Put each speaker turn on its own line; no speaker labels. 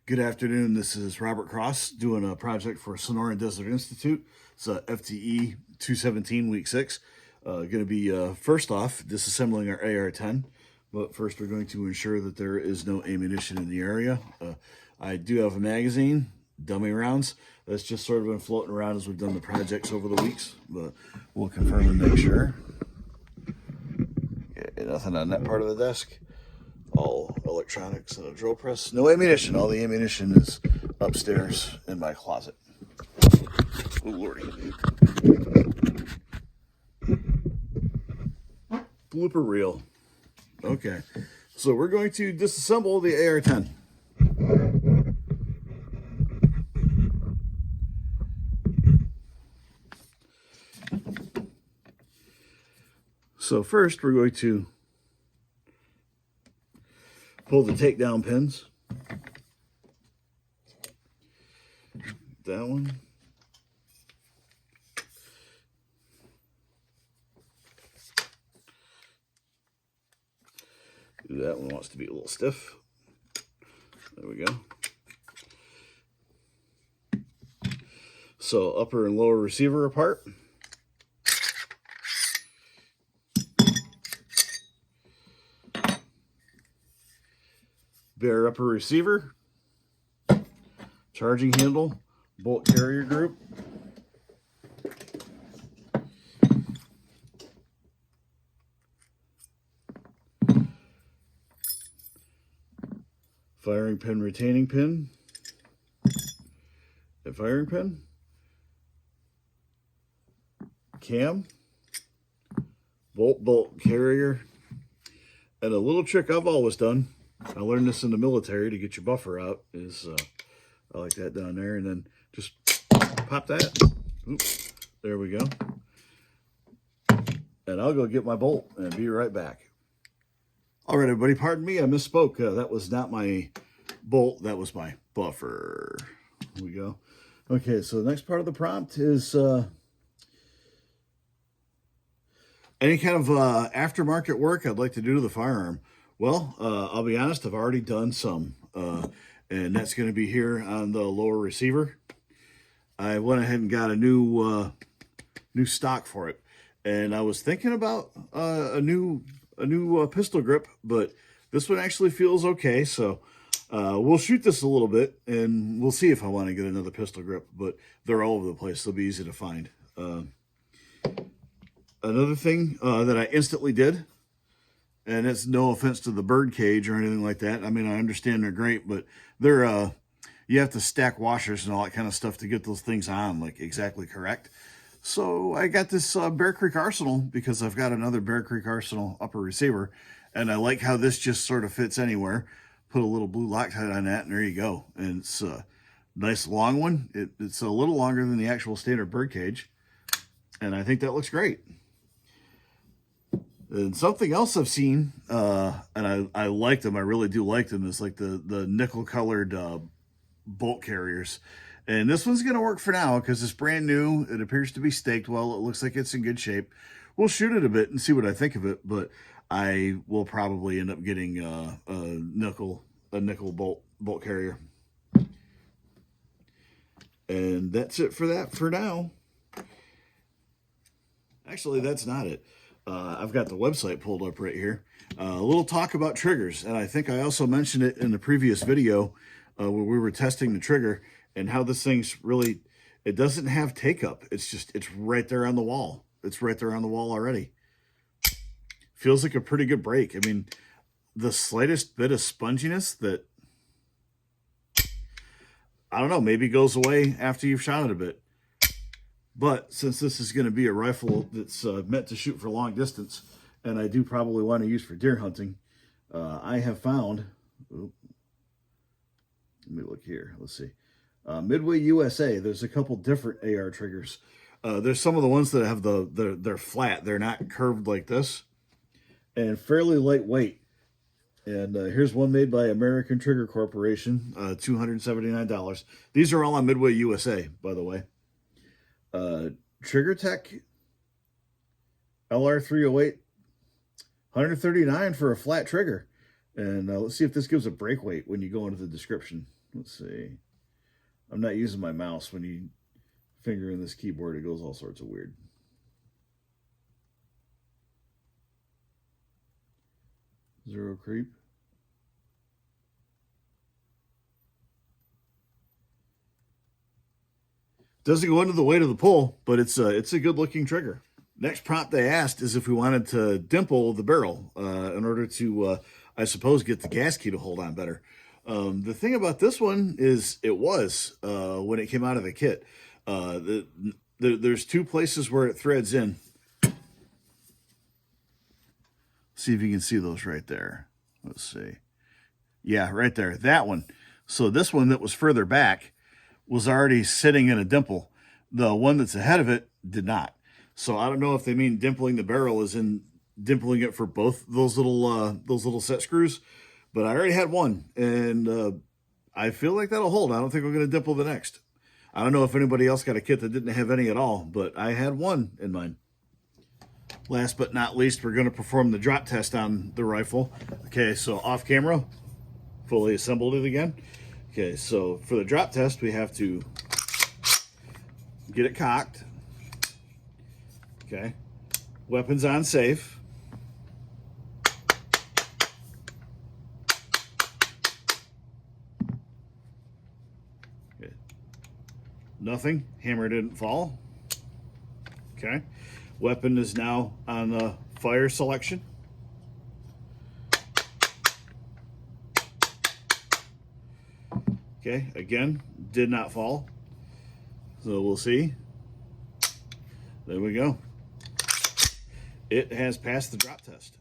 Good afternoon. This is Robert Cross doing a project for Sonoran Desert Institute. It's a FTE 217 week 6. Going to be first off disassembling our AR-10, but first we're going to ensure that there is no ammunition in the area. I do have a magazine, dummy rounds. That's just sort of been floating around as we've done the projects over the weeks, but we'll confirm and make sure. Yeah, nothing on that part of the desk. All electronics and a drill press. No ammunition. All the ammunition is upstairs in my closet. Oh, Lordy. Blooper reel. Okay. So we're going to disassemble the AR-10. So first we're going to pull the takedown pins. That one. That one wants to be a little stiff. There we go. So upper and lower receiver apart. Bare upper receiver, charging handle, bolt carrier group, firing pin, retaining pin, and firing pin, cam, bolt carrier, and a little trick I've always done. I learned this in the military to get your buffer out is, I like that down there, and then just pop that. Oops, there we go. And I'll go get my bolt and be right back. All right, everybody, pardon me, I misspoke. That was not my bolt, that was my buffer. Here we go. Okay, so the next part of the prompt is any kind of aftermarket work I'd like to do to the firearm. Well, I'll be honest, I've already done some, and that's going to be here on the lower receiver. I went ahead and got a new stock for it, and I was thinking about a new pistol grip, but this one actually feels okay, so we'll shoot this a little bit, and we'll see if I want to get another pistol grip, but they're all over the place. They'll be easy to find. Another thing that I instantly did, and it's no offense to the bird cage or anything like that. I mean, I understand they're great, but they're, you have to stack washers and all that kind of stuff to get those things on, like, exactly correct. So I got this Bear Creek Arsenal because I've got another Bear Creek Arsenal upper receiver, and I like how this just sort of fits anywhere. Put a little blue Loctite on that, and there you go. And it's a nice long one. It's a little longer than the actual standard bird cage, and I think that looks great. And something else I've seen, and I like them, I really do like them, is like the nickel-colored bolt carriers. And this one's going to work for now because it's brand new. It appears to be staked well. It looks like it's in good shape. We'll shoot it a bit and see what I think of it, but I will probably end up getting a nickel bolt carrier. And that's it for that for now. Actually, that's not it. I've got the website pulled up right here. A little talk about triggers, and I think I also mentioned it in the previous video where we were testing the trigger and how this thing's really, it doesn't have take-up. It's right there on the wall. It's right there on the wall already. Feels like a pretty good break. I mean, the slightest bit of sponginess that, I don't know, maybe goes away after you've shot it a bit. But since this is going to be a rifle that's meant to shoot for long distance, and I do probably want to use for deer hunting, I have found, let me look here, let's see, Midway USA, there's a couple different AR triggers. There's some of the ones that have they're flat, they're not curved like this, and fairly lightweight. And here's one made by American Trigger Corporation, $279. These are all on Midway USA, by the way. Trigger Tech LR308, $139 for a flat trigger. And let's see if this gives a break weight when you go into the description. Let's see. I'm not using my mouse. When you finger in this keyboard, it goes all sorts of weird. Zero creep. Doesn't go into the weight of the pull, but it's a good looking trigger. Next prompt they asked is if we wanted to dimple the barrel in order to, I suppose, get the gas key to hold on better. The thing about this one is it was, when it came out of the kit. There's two places where it threads in. See if you can see those right there. Let's see. Yeah, right there. That one. So this one that was further back was already sitting in a dimple. The one that's ahead of it did not. So I don't know if they mean dimpling the barrel as in dimpling it for both those little set screws, but I already had one, and I feel like that'll hold. I don't think we're going to dimple the next. I don't know if anybody else got a kit that didn't have any at all, but I had one in mine. Last but not least, we're going to perform the drop test on the rifle. Okay, so off camera, fully assembled it again. Okay, so for the drop test, we have to get it cocked. Okay, weapons on safe. Okay. Nothing, hammer didn't fall. Okay, weapon is now on the fire selection. Okay, again, did not fall. So we'll see. There we go. It has passed the drop test.